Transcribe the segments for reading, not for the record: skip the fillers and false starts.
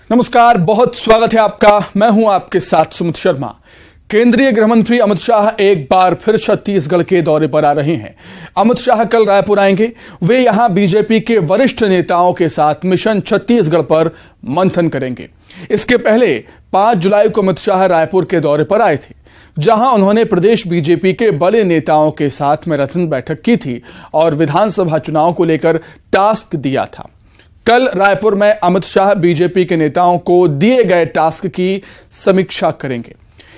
नमस्कार, बहुत स्वागत है आपका। मैं हूं आपके साथ सुमित शर्मा। केंद्रीय गृह मंत्री अमित शाह एक बार फिर छत्तीसगढ़ के दौरे पर आ रहे हैं। अमित शाह कल रायपुर आएंगे। वे यहां बीजेपी के वरिष्ठ नेताओं के साथ मिशन छत्तीसगढ़ पर मंथन करेंगे। इसके पहले 5 जुलाई को अमित शाह रायपुर के दौरे पर आए थे, जहां उन्होंने प्रदेश बीजेपी के बड़े नेताओं के साथ मैराथन बैठक की थी और विधानसभा चुनाव को लेकर टास्क दिया था। कल रायपुर में अमित शाह बीजेपी के नेताओं को दिए गए टास्क की समीक्षा करेंगे।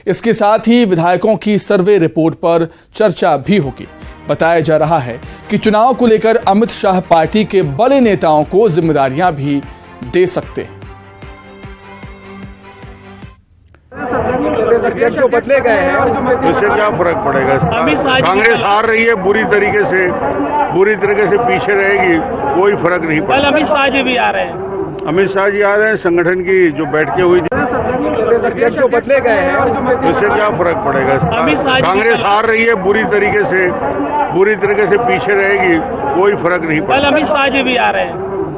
इसके साथ ही विधायकों की सर्वे रिपोर्ट पर चर्चा भी होगी। बताया जा रहा है कि चुनाव को लेकर अमित शाह पार्टी के बड़े नेताओं को जिम्मेदारियां भी दे सकते हैं। तो बदले गए हैं और इससे क्या फर्क पड़ेगा? कांग्रेस हार रही है बुरी तरीके से पीछे रहेगी, कोई फर्क नहीं पड़ेगा। अमित शाह जी भी आ रहे हैं। अमित शाह जी आ रहे हैं। संगठन की जो बैठकें हुई थी तो बदले गए हैं और इससे क्या फर्क पड़ेगा? कांग्रेस हार रही है बुरी तरीके से पीछे रहेगी, कोई फर्क नहीं पड़ेगा। अमित शाह जी भी आ रहे हैं।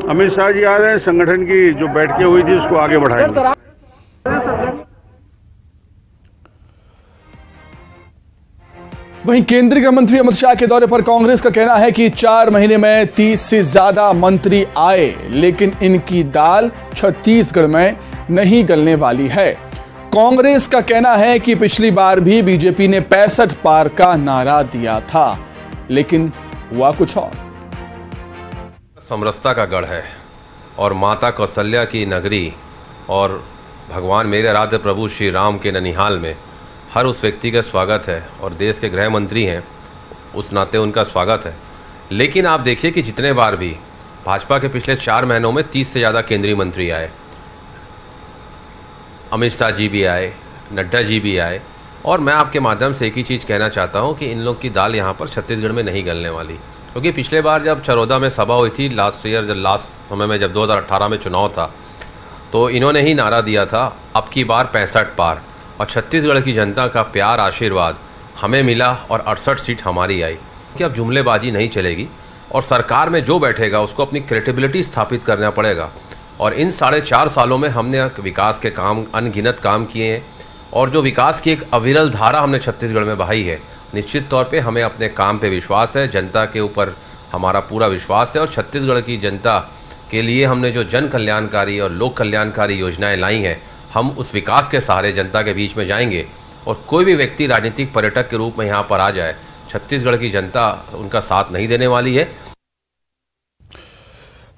अमित शाह जी आ रहे हैं। संगठन की जो बैठकें हुई थी उसको आगे बढ़ाएंगे। वहीं केंद्रीय गृह मंत्री अमित शाह के दौरे पर कांग्रेस का कहना है कि 4 महीने में 30 से ज्यादा मंत्री आए, लेकिन इनकी दाल छत्तीसगढ़ में नहीं गलने वाली है। कांग्रेस का कहना है कि पिछली बार भी बीजेपी ने 65 पार का नारा दिया था, लेकिन हुआ कुछ और। समरसता का गढ़ है और माता कौशल्या की नगरी और भगवान मेरे आराध्य प्रभु श्री राम के ननिहाल में हर उस व्यक्ति का स्वागत है और देश के गृह मंत्री हैं उस नाते उनका स्वागत है। लेकिन आप देखिए कि जितने बार भी भाजपा के पिछले 4 महीनों में 30 से ज़्यादा केंद्रीय मंत्री आए, अमित शाह जी भी आए, नड्डा जी भी आए, और मैं आपके माध्यम से एक ही चीज़ कहना चाहता हूं कि इन लोग की दाल यहां पर छत्तीसगढ़ में नहीं गलने वाली। क्योंकि पिछले बार जब चरौदा में सभा हुई थी लास्ट समय में, जब 2018 में चुनाव था, तो इन्होंने ही नारा दिया था अब की बार 65 पार, और छत्तीसगढ़ की जनता का प्यार आशीर्वाद हमें मिला और 68 सीट हमारी आई। कि अब जुमलेबाजी नहीं चलेगी और सरकार में जो बैठेगा उसको अपनी क्रेडिबिलिटी स्थापित करना पड़ेगा। और इन 4.5 सालों में हमने विकास के काम अनगिनत काम किए हैं और जो विकास की एक अविरल धारा हमने छत्तीसगढ़ में बहाई है। निश्चित तौर पे हमें अपने काम पे विश्वास है, जनता के ऊपर हमारा पूरा विश्वास है, और छत्तीसगढ़ की जनता के लिए हमने जो जन कल्याणकारी और लोक कल्याणकारी योजनाएं लाई हैं, हम उस विकास के सहारे जनता के बीच में जाएंगे। और कोई भी व्यक्ति राजनीतिक पर्यटक के रूप में यहाँ पर आ जाए, छत्तीसगढ़ की जनता उनका साथ नहीं देने वाली है।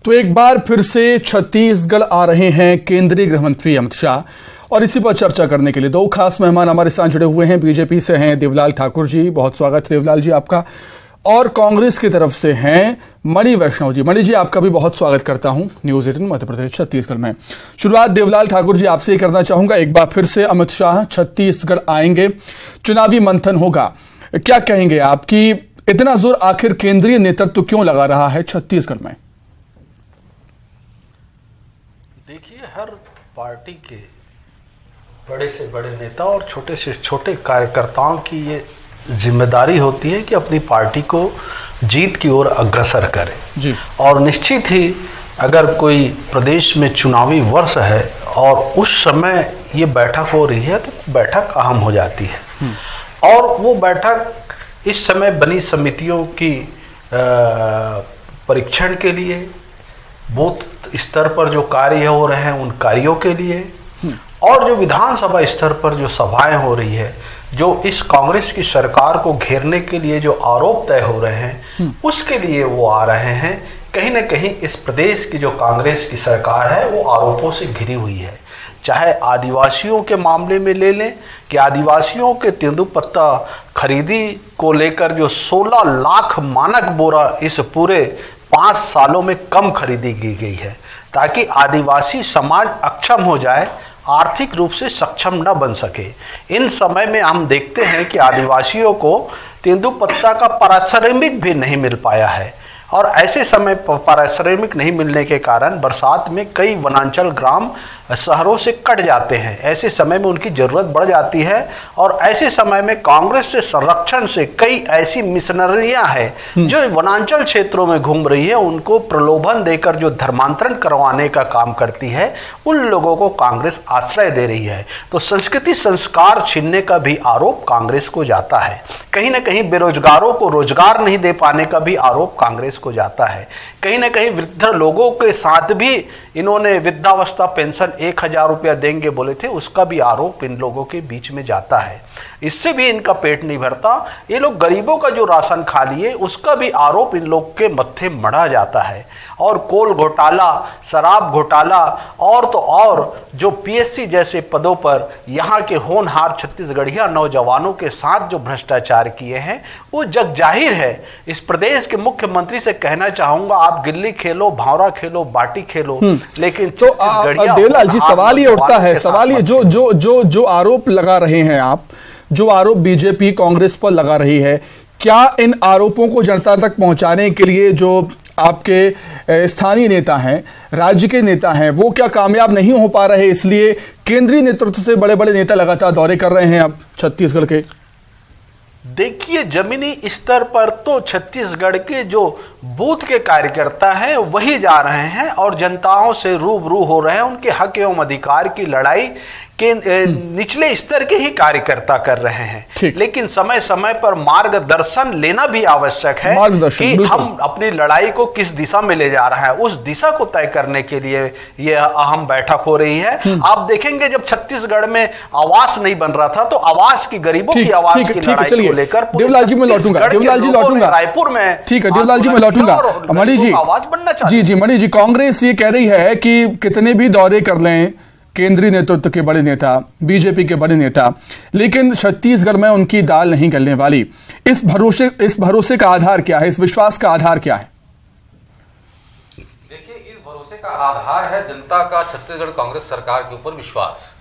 तो एक बार फिर से छत्तीसगढ़ आ रहे हैं केंद्रीय गृह मंत्री अमित शाह, और इसी पर चर्चा करने के लिए 2 खास मेहमान हमारे साथ जुड़े हुए हैं। बीजेपी से हैं देवलाल ठाकुर जी, बहुत स्वागत है देवलाल जी आपका, और कांग्रेस की तरफ से हैं मणि वैष्णव जी। मणि जी, आपका भी बहुत स्वागत करता हूं न्यूज 18 मध्य प्रदेश छत्तीसगढ़ में। शुरुआत देवलाल ठाकुर जी आपसे ही करना चाहूंगा। एक बार फिर से अमित शाह छत्तीसगढ़ आएंगे, चुनावी मंथन होगा, क्या कहेंगे आप कि इतना जोर आखिर केंद्रीय नेतृत्व क्यों लगा रहा है छत्तीसगढ़ में? देखिए, हर पार्टी के बड़े से बड़े नेता और छोटे से छोटे कार्यकर्ताओं की ये जिम्मेदारी होती है कि अपनी पार्टी को जीत की ओर अग्रसर करें जी। और निश्चित ही अगर कोई प्रदेश में चुनावी वर्ष है और उस समय ये बैठक हो रही है तो बैठक अहम हो जाती है। और वो बैठक इस समय बनी समितियों की परीक्षण के लिए, बूथ स्तर पर जो कार्य हो रहे हैं उन कार्यों के लिए, और जो विधानसभा स्तर पर जो सभाएं हो रही है, जो इस कांग्रेस की सरकार को घेरने के लिए जो आरोप तय हो रहे हैं उसके लिए वो आ रहे हैं। कहीं ना कहीं इस प्रदेश की जो कांग्रेस की सरकार है वो आरोपों से घिरी हुई है। चाहे आदिवासियों के मामले में ले लें कि आदिवासियों के तेंदुपत्ता खरीदी को लेकर जो 16 लाख मानक बोरा इस पूरे 5 सालों में कम खरीदी की गई है, ताकि आदिवासी समाज अक्षम हो जाए, आर्थिक रूप से सक्षम न बन सके। इन समय में हम देखते हैं कि आदिवासियों को तेंदुपत्ता का पारिश्रमिक भी नहीं मिल पाया है। और ऐसे समय पारिश्रमिक नहीं मिलने के कारण बरसात में कई वनांचल ग्राम शहरों से कट जाते हैं। ऐसे समय में उनकी जरूरत बढ़ जाती है और ऐसे समय में कांग्रेस से संरक्षण से कई ऐसी मिशनरियां हैं जो वनांचल क्षेत्रों में घूम रही है, उनको प्रलोभन देकर जो धर्मांतरण करवाने का काम करती है, उन लोगों को कांग्रेस आश्रय दे रही है। तो संस्कृति संस्कार छीनने का भी आरोप कांग्रेस को जाता है। कहीं ना कहीं बेरोजगारों को रोजगार नहीं दे पाने का भी आरोप कांग्रेस को जाता है। कहीं ना कहीं वृद्ध लोगों के साथ भी इन्होंने वृद्धावस्था पेंशन 1000 रुपया देंगे बोले थे, उसका भी आरोप इन लोगों के बीच में जाता है। इससे भी इनका पेट नहीं भरता। ये लोग गरीबों का जो राशन खा लिए उसका भी आरोप इन लोग के मत्थे मढ़ा जाता है। और कोल घोटाला, शराब घोटाला और तो और जो पीएससी जैसे पदों पर यहाँ के होनहार छत्तीसगढ़िया नौजवानों के साथ जो भ्रष्टाचार किए हैं वो जग जाहिर है। इस प्रदेश के मुख्यमंत्री से कहना चाहूंगा, आप गिल्ली खेलो, भावरा खेलो, बाटी खेलो, लेकिन तो देवलाल जी सवाल ये उठता है, सवाल ये जो आरोप लगा रहे हैं आप, जो आरोप बीजेपी कांग्रेस पर लगा रही है, क्या इन आरोपों को जनता तक पहुंचाने के लिए जो आपके स्थानीय नेता हैं, राज्य के नेता हैं, वो क्या कामयाब नहीं हो पा रहे, इसलिए केंद्रीय नेतृत्व से बड़े बड़े नेता लगातार दौरे कर रहे हैं अब छत्तीसगढ़ के? देखिए, जमीनी स्तर पर तो छत्तीसगढ़ के जो बूथ के कार्यकर्ता हैं वही जा रहे हैं और जनताओं से रूबरू हो रहे हैं। उनके हक एवं अधिकार की लड़ाई के निचले स्तर के ही कार्यकर्ता कर रहे हैं। लेकिन समय समय पर मार्गदर्शन लेना भी आवश्यक है कि हम अपनी लड़ाई को किस दिशा में ले जा रहे हैं, उस दिशा को तय करने के लिए यह अहम बैठक हो रही है। आप देखेंगे जब छत्तीसगढ़ में आवास नहीं बन रहा था तो आवास की, गरीबों की आवास की लड़ाई को लेकर देवलाल जी में लौटूंगा, रायपुर में, ठीक है देवलाल जी में लौटूंगा। मणि जी आवाज बनना चाहिए। जी मणि जी, कांग्रेस ये कह रही है कि कितने भी दौरे कर लें केंद्रीय नेतृत्व के बड़े नेता, बीजेपी के बड़े नेता, लेकिन छत्तीसगढ़ में उनकी दाल नहीं गलने वाली। इस भरोसे का आधार क्या है, इस विश्वास का आधार क्या है? देखिए, इस भरोसे का आधार है जनता का छत्तीसगढ़ कांग्रेस सरकार के ऊपर विश्वास।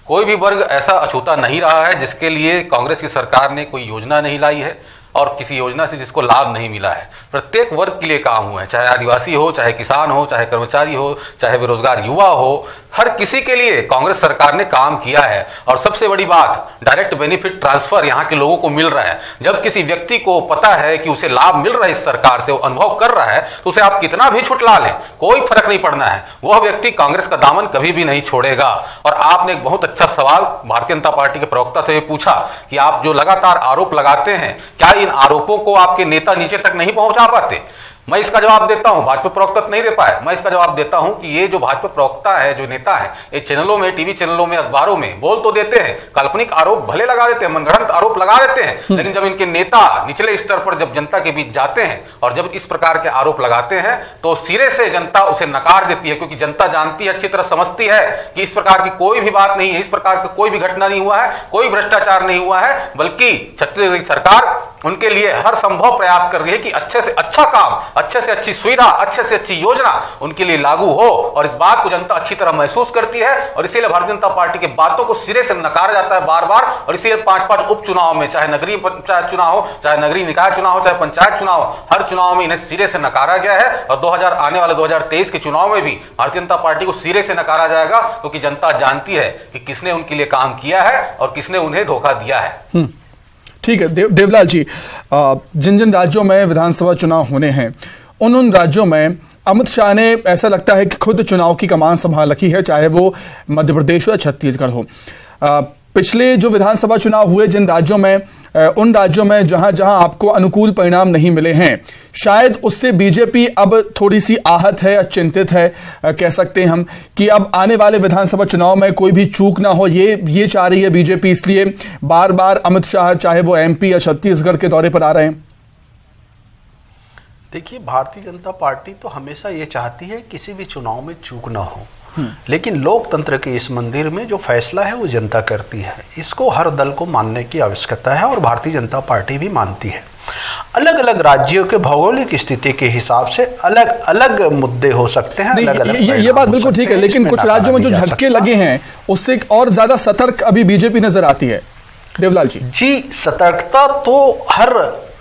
कोई भी वर्ग ऐसा अछूता नहीं रहा है जिसके लिए कांग्रेस की सरकार ने कोई योजना नहीं लाई है और किसी योजना से जिसको लाभ नहीं मिला है। प्रत्येक वर्ग के लिए काम हुआ है, चाहे आदिवासी हो, चाहे किसान हो, चाहे कर्मचारी हो, चाहे बेरोजगार युवा हो, हर किसी के लिए कांग्रेस सरकार ने काम किया है। और सबसे बड़ी बात, डायरेक्ट बेनिफिट ट्रांसफर यहाँ के लोगों को मिल रहा है। जब किसी व्यक्ति को पता है कि उसे लाभ मिल रहा है इस सरकार से, वो अनुभव कर रहा है, तो उसे आप कितना भी छुटला लें, कोई फर्क नहीं पड़ना है, वह व्यक्ति कांग्रेस का दामन कभी भी नहीं छोड़ेगा। और आपने एक बहुत अच्छा सवाल भारतीय जनता पार्टी के प्रवक्ता से भी पूछा कि आप जो लगातार आरोप लगाते हैं, क्या इन आरोपों को आपके नेता नीचे तक नहीं पहुंचा पाते? मैं इसका जवाब देता हूं, भाजपा प्रवक्ता नहीं दे पाए, मैं इसका जवाब देता हूं कि ये जो भाजपा प्रवक्ता है, जो नेता है, ये चैनलों में, टीवी चैनलों में, अखबारों में बोल तो देते हैं, काल्पनिक आरोप भले लगा देते हैं, मनगढ़ंत आरोप लगा देते हैं, लेकिन जब इनके नेता निचले स्तर पर जब जनता के बीच जाते हैं और जब इस प्रकार के आरोप लगाते हैं तो सिरे से जनता उसे नकार देती है, क्योंकि जनता जानती है, अच्छी तरह समझती है कि इस प्रकार की कोई भी बात नहीं है, इस प्रकार का कोई भी घटना नहीं हुआ है, कोई भ्रष्टाचार नहीं हुआ है, बल्कि छत्तीसगढ़ सरकार उनके लिए हर संभव प्रयास कर रही है कि अच्छे से अच्छा काम, अच्छे से अच्छी सुविधा, अच्छे से अच्छी योजना उनके लिए लागू हो। और इस बात को जनता अच्छी तरह महसूस करती है और इसीलिए भारतीय जनता पार्टी की बातों को सिरे से नकारा जाता है बार बार। और इसीलिए 5-5 उपचुनाव में, चाहे नगरीय पंचायत चुनाव हो, चाहे नगरीय निकाय चुनाव हो, चाहे पंचायत चुनाव हो, हर चुनाव में इन्हें सिरे से नकारा गया है। और आने वाले 2023 के चुनाव में भी भारतीय जनता पार्टी को सिरे से नकारा जाएगा, क्योंकि जनता जानती है कि किसने उनके लिए काम किया है और किसने उन्हें धोखा दिया है। ठीक है देवलाल जी, जिन जिन राज्यों में विधानसभा चुनाव होने हैं उन राज्यों में अमित शाह ने, ऐसा लगता है कि खुद चुनाव की कमान संभाल रखी है, चाहे वो मध्य प्रदेश हो या छत्तीसगढ़ हो। पिछले जो विधानसभा चुनाव हुए जिन राज्यों में, उन राज्यों में जहां जहां आपको अनुकूल परिणाम नहीं मिले हैं, शायद उससे बीजेपी अब थोड़ी सी आहत है या चिंतित है, कह सकते हैं हम, कि अब आने वाले विधानसभा चुनाव में कोई भी चूक ना हो, ये चाह रही है बीजेपी, इसलिए बार बार अमित शाह चाहे वो एमपी या छत्तीसगढ़ के दौरे पर आ रहे हैं। देखिए, भारतीय जनता पार्टी तो हमेशा ये चाहती है किसी भी चुनाव में चूक ना हो, लेकिन लोकतंत्र के इस मंदिर में जो फैसला है वो जनता करती है। इसको हर दल को मानने की आवश्यकता है और भारतीय जनता पार्टी भी मानती है। अलग अलग राज्यों के भौगोलिक स्थिति के हिसाब से अलग अलग मुद्दे हो सकते हैं, अलग अलग ये बात बिल्कुल ठीक है, लेकिन कुछ राज्यों में जो झटके लगे हैं उससे और ज्यादा सतर्क अभी बीजेपी नजर आती है। देवलाल जी, सतर्कता तो हर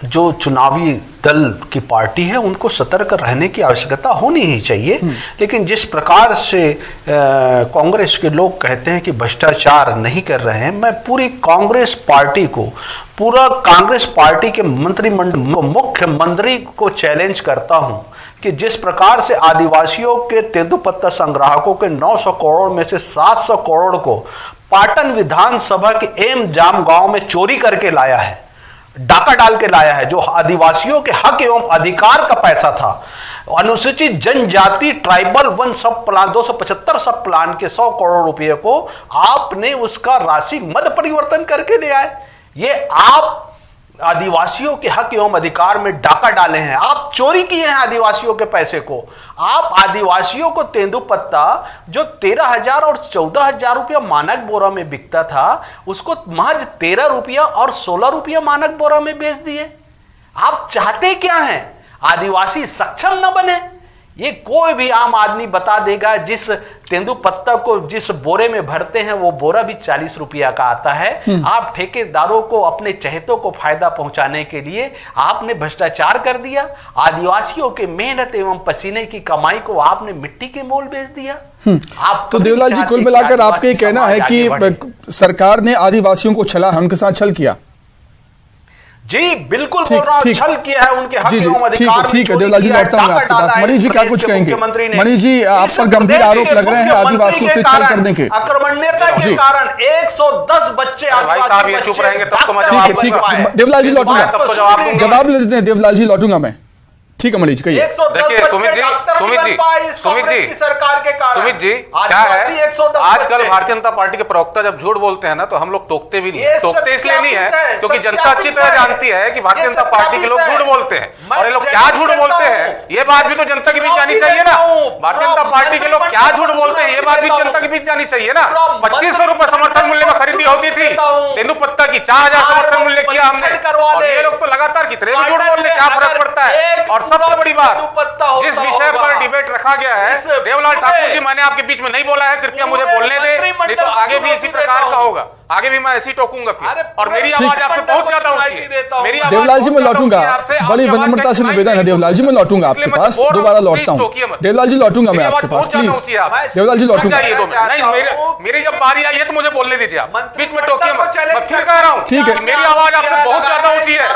जो चुनावी दल की पार्टी है उनको सतर्क रहने की आवश्यकता होनी ही चाहिए। लेकिन जिस प्रकार से कांग्रेस के लोग कहते हैं कि भ्रष्टाचार नहीं कर रहे हैं, मैं पूरी कांग्रेस पार्टी को, पूरा कांग्रेस पार्टी के मंत्रिमंडल, मुख्यमंत्री को चैलेंज करता हूं कि जिस प्रकार से आदिवासियों के तेंदुपत्ता संग्राहकों के 900 करोड़ में से 700 करोड़ को पाटन विधानसभा के एम जाम गांव में चोरी करके लाया है, डाका डाल के लाया है, जो आदिवासियों के हक एवं अधिकार का पैसा था, अनुसूचित जनजाति ट्राइबल वन सब प्लान 275 सब प्लान के 100 करोड़ रुपए को आपने उसका राशि मत परिवर्तन करके ले आए। ये आप आदिवासियों के हक एवं अधिकार में डाका डाले हैं, आप चोरी किए हैं आदिवासियों के पैसे को। आप आदिवासियों को तेंदुपत्ता जो 13,000 और 14,000 रुपया मानक बोरा में बिकता था, उसको महज 13 रुपया और 16 रुपया मानक बोरा में बेच दिए। आप चाहते क्या हैं? आदिवासी सक्षम न बने? ये कोई भी आम आदमी बता देगा। जिस तेंदुपत्ता को जिस बोरे में भरते हैं वो बोरा भी 40 रुपया का आता है। आप ठेकेदारों को, अपने चहेतों को फायदा पहुंचाने के लिए आपने भ्रष्टाचार कर दिया। आदिवासियों के मेहनत एवं पसीने की कमाई को आपने मिट्टी के मोल बेच दिया। आप तो देवलाल जी, कुल मिलाकर आपका कहना है कि सरकार ने आदिवासियों को छला है, उनके साथ छल किया। जी बिल्कुल बोल रहा हूं, छल किया है उनके हक एवं अधिकार। ठीक है देवलाल जी, लौटता हूं आपके पास। मणि जी क्या कुछ कहेंगे? मणि जी, आप पर गंभीर आरोप लग रहे हैं आदिवासियों से छल करने के। आक्रमण्यता के कारण 110 बच्चे आदिवासी चुप रहेंगे तब तो मैं ठीक है देवलाल जी लौटूंगा, जवाब ले लेते हैं देवलाल जी, लौटूंगा मैं। ठीक है मणि जी, कहिए। देखिए सुमित जी क्या है, आजकल भारतीय जनता पार्टी के प्रवक्ता जब झूठ बोलते हैं ना, तो हम लोग टोकते भी नहीं है। टोकते इसलिए नहीं है क्योंकि जनता अच्छी तरह जानती है कि भारतीय जनता पार्टी के लोग झूठ बोलते हैं, और ये लोग क्या झूठ बोलते हैं ये बात भी तो जनता के बीच जानी चाहिए ना। भारतीय जनता पार्टी के लोग क्या झूठ बोलते हैं ये बात भी जनता के बीच जानी चाहिए ना। 2500 रुपए समर्थन मूल्य में खरीदी होती थी तेंदुपत्ता की, 4000 समर्थन मूल्य किया हमने, और ये लोग तो लगातार कितने भी झूठ बोल रहे, क्या फर्क पड़ता है। और सबसे बड़ी बात, जिस विषय पर डिबेट रखा गया है, देवलाल ठाकुर जी, मैंने आपके बीच में नहीं बोला है, कृपया मुझे बोलने दे, नहीं तो आगे भी इसी प्रकार का होगा, आगे भी मैं ऐसी टोकूंगा फिर। और मेरी आवाज आपसे बहुत ज्यादा ऊंची है। मेरी आवाज देवलाल जी मैं लौटूंगा, बड़ी विनम्रता से निवेदन है देवलाल जी, मैं लौटूंगा आपके पास, दोबारा लौटता हूँ देवलाल जी, लौटूंगा मैं आपके पास, प्लीज देवलाल जी लौटूंगा। नहीं मेरी जब बारी आई है तो मुझे बोलने दीजिए, आप बीच में टोकिए मत, मैं फिर कह रहा हूँ ठीक है, मेरी आवाज आपसे बहुत ज्यादा ऊंची है।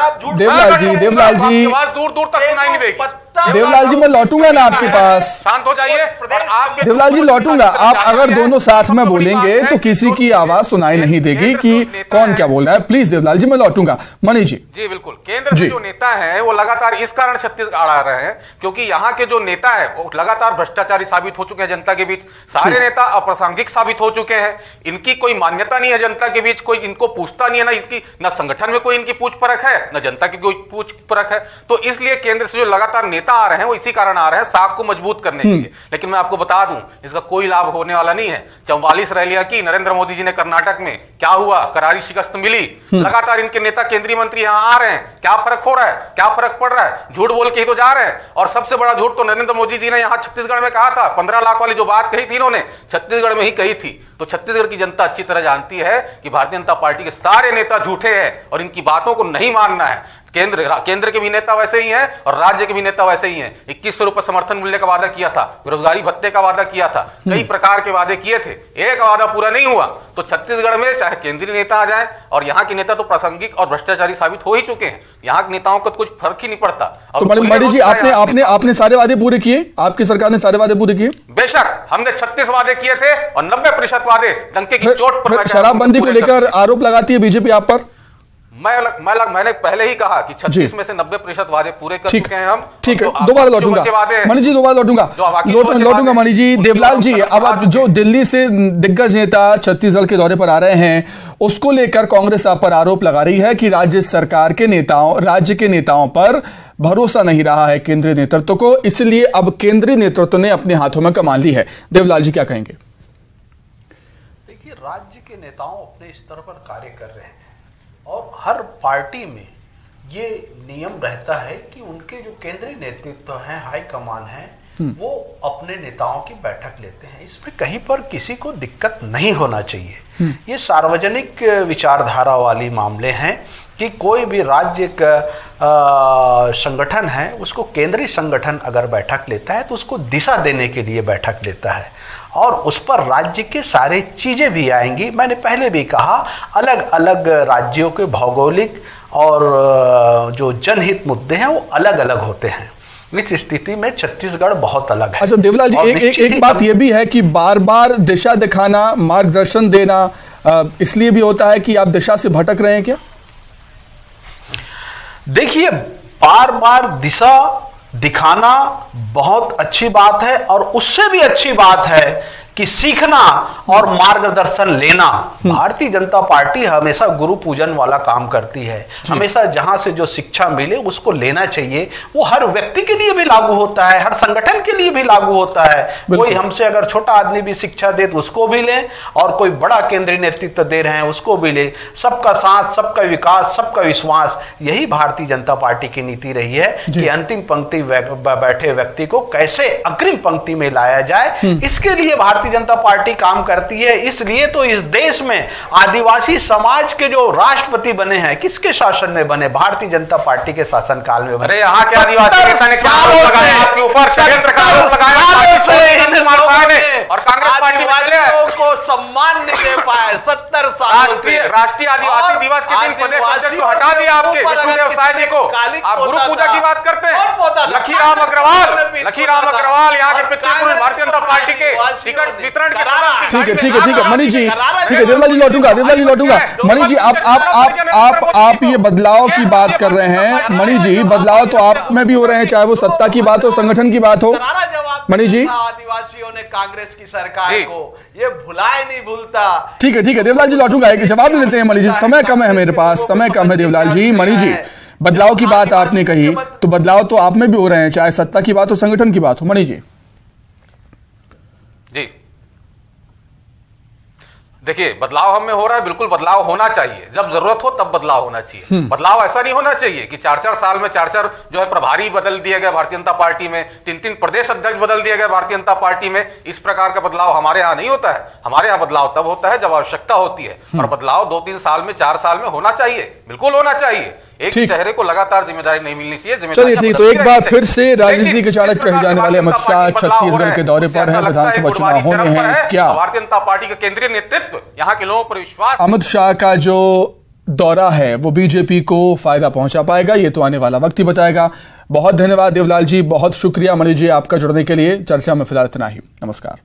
देवलाल जी आवाज दूर दूर तक सुनाई नहीं देगी। देवलाल जी मैं लौटूंगा ना आपके पास, शांत हो जाइए। और आपके देवलाल जी लौटूंगा, आप अगर दोनों साथ में बोलेंगे तो किसी की आवाज सुनाई नहीं देगी कि कौन क्या बोल रहा है। प्लीज देवलाल जी मैं लौटूंगा। मणि जी जी बिल्कुल, केंद्र के जो नेता हैं वो लगातार इस कारण छत्तीसगढ़ आ रहे हैं क्योंकि यहाँ के जो नेता है वो लगातार भ्रष्टाचारी साबित हो चुके हैं जनता के बीच। सारे नेता अप्रासंगिक साबित हो चुके हैं, इनकी कोई मान्यता नहीं है जनता के बीच, कोई इनको पूछता नहीं है, ना इनकी न संगठन में कोई इनकी पूछ परख है, न जनता की कोई पूछ परख है। तो इसलिए केंद्र से जो लगातार नेता आ रहे हैं वो इसी कारण आ रहे हैं, साख को मजबूत करने के लिए। लेकिन मैं आपको बता दूं इसका कोई लाभ होने वाला नहीं है। 44 रैलियां की नरेंद्र मोदी जी ने कर्नाटक में, क्या हुआ? करारी शिकस्त मिली। लगातार इनके नेता केंद्रीय मंत्री यहां आ रहे हैं, क्या फर्क हो रहा है? क्या फर्क पड़ रहा है? झूठ बोल के ही तो जा रहे हैं। और सबसे बड़ा झूठ तो नरेंद्र मोदी जी ने यहां छत्तीसगढ़ में कहा था, 15 लाख वाली जो बात कही थी इन्होंने छत्तीसगढ़ में ही कही थी। तो छत्तीसगढ़ की जनता अच्छी तरह जानती है कि भारतीय जनता पार्टी के सारे नेता झूठे हैं और इनकी बातों को नहीं मानना है। केंद्र के भी नेता वैसे ही हैं और राज्य के भी नेता वैसे ही हैं। 2100 रुपए समर्थन मूल्य का वादा किया था, बेरोजगारी भत्ते का वादा किया था, कई प्रकार के वादे किए थे, एक वादा पूरा नहीं हुआ। तो छत्तीसगढ़ में चाहे केंद्रीय नेता आ जाए, और यहाँ के नेता तो प्रासंगिक और भ्रष्टाचारी साबित हो ही चुके हैं, यहाँ के नेताओं का कुछ फर्क ही नहीं पड़ता। तो मणि जी आपने सारे वादे पूरे किए, आपकी सरकार ने सारे वादे पूरे किए? बेशक, हमने 36 वादे किए थे और 90% वादे डंके की चोट पर। शराबबंदी को लेकर आरोप लगाती है बीजेपी आप पर? मैंने पहले ही कहा कि 36 में से 90% वादे पूरे कर चुके हैं हम। ठीक है, दोबारा लौटूंगा मणि जी, दोबारा लौटूंगा मणि जी। देवलाल जी, अब आप जो दिल्ली से दिग्गज नेता छत्तीसगढ़ के दौरे पर आ रहे हैं, उसको लेकर कांग्रेस आप पर आरोप लगा रही है कि राज्य सरकार के नेताओं, राज्य के नेताओं पर भरोसा नहीं रहा है केंद्रीय नेतृत्व को, इसलिए अब केंद्रीय नेतृत्व ने अपने हाथों में कमान ली है। देवलाल जी क्या कहेंगे? देखिए, राज्य के नेताओं अपने स्तर पर कार्य कर रहे हैं और हर पार्टी में ये नियम रहता है कि उनके जो केंद्रीय नेतृत्व है, हाईकमान है, वो अपने नेताओं की बैठक लेते हैं। इसमें कहीं पर किसी को दिक्कत नहीं होना चाहिए। ये सार्वजनिक विचारधारा वाली मामले हैं कि कोई भी राज्य का संगठन है उसको केंद्रीय संगठन अगर बैठक लेता है तो उसको दिशा देने के लिए बैठक लेता है और उस पर राज्य के सारे चीजें भी आएंगी। मैंने पहले भी कहा अलग अलग राज्यों के भौगोलिक और जो जनहित मुद्दे हैं वो अलग अलग होते हैं। इस स्थिति में छत्तीसगढ़ बहुत अलग है। अच्छा देवलाल जी, एक बात यह भी है कि बार बार दिशा दिखाना, मार्गदर्शन देना इसलिए भी होता है कि आप दिशा से भटक रहे हैं क्या? देखिए, बार बार दिशा दिखाना बहुत अच्छी बात है और उससे भी अच्छी बात है कि सीखना और मार्गदर्शन लेना। भारतीय जनता पार्टी हमेशा गुरु पूजन वाला काम करती है। हमेशा जहां से जो शिक्षा मिले उसको लेना चाहिए। वो हर व्यक्ति के लिए भी लागू होता है, हर संगठन के लिए भी लागू होता है। कोई हमसे अगर छोटा आदमी भी शिक्षा दे तो उसको भी ले और कोई बड़ा केंद्रीय नेतृत्व दे रहे हैं उसको भी ले। सबका साथ, सबका विकास, सबका विश्वास, यही भारतीय जनता पार्टी की नीति रही है कि अंतिम पंक्ति बैठे व्यक्ति को कैसे अग्रिम पंक्ति में लाया जाए, इसके लिए भारतीय जनता पार्टी काम करती है। इसलिए तो इस देश में आदिवासी समाज के जो राष्ट्रपति बने हैं किसके शासन में बने? भारतीय जनता पार्टी के शासनकाल में बने। अरे यहाँ के आदिवासी नेता ने क्या आरोप लगाया आपके ऊपर? षड्यंत्र का आरोप लगाया और कांग्रेस पार्टी को सम्मान नहीं दे पाए 70 साल। राष्ट्रीय आदिवासी दिवस के दिन प्रदेश अध्यक्ष को हटा दिया आपके विष्णुदेव साय जी को। आप गुरु पूजा की बात करते हैं। लखीराम अग्रवाल यहाँ के पितृपुरुष भारतीय जनता पार्टी के टिकट वितरण के समय। ठीक है मनीष जी, ठीक है देवलाल जी लौटूंगा। मनीष जी आप ये बदलाव की बात कर रहे हैं। मनीष जी, बदलाव तो आप में भी हो रहे हैं, चाहे वो सत्ता की बात हो, संगठन की बात हो। मनीष जी, आदिवासियों ने कांग्रेस की सरकार को ये भुलाए नहीं भूलता। ठीक है देवलाल जी लौटूंगा, एक जवाब भी लेते हैं। मनीष जी, समय कम है मेरे पास, समय कम है देवलाल जी। मनीष जी, बदलाव की बात आपने कही तो बदलाव तो आप में भी हो रहे हैं, चाहे सत्ता की बात हो, संगठन की बात हो। मनीष जी देखिए, बदलाव हम में हो रहा है, बिल्कुल बदलाव होना चाहिए। जब जरूरत हो तब बदलाव होना चाहिए। बदलाव ऐसा नहीं होना चाहिए कि 4-4 साल में 4-4 जो है प्रभारी बदल दिए गए भारतीय जनता पार्टी में, 3-3 प्रदेश अध्यक्ष बदल दिए गए भारतीय जनता पार्टी में। इस प्रकार का बदलाव हमारे यहाँ नहीं होता है। हमारे यहाँ बदलाव तब होता है जब आवश्यकता होती है और बदलाव 2-3 साल में, 4 साल में होना चाहिए, बिल्कुल होना चाहिए। एक चेहरे को लगातार जिम्मेदारी नहीं मिलनी चाहिए। चलिए ठीक, तो एक बार फिर से राजनीति के चाणक्य कहे जाने वाले अमित शाह छत्तीसगढ़ के दौरे पर हैं। विधानसभा चुनाव होने हैं क्या? भारतीय जनता पार्टी का केंद्रीय नेतृत्व, यहाँ के लोगों पर विश्वास। अमित शाह का जो दौरा है वो बीजेपी को फायदा पहुंचा पाएगा, ये तो आने वाला वक्त ही बताएगा। बहुत धन्यवाद देवलाल जी, बहुत शुक्रिया मनीष जी आपका जुड़ने के लिए। चर्चा में फिलहाल इतना ही, नमस्कार।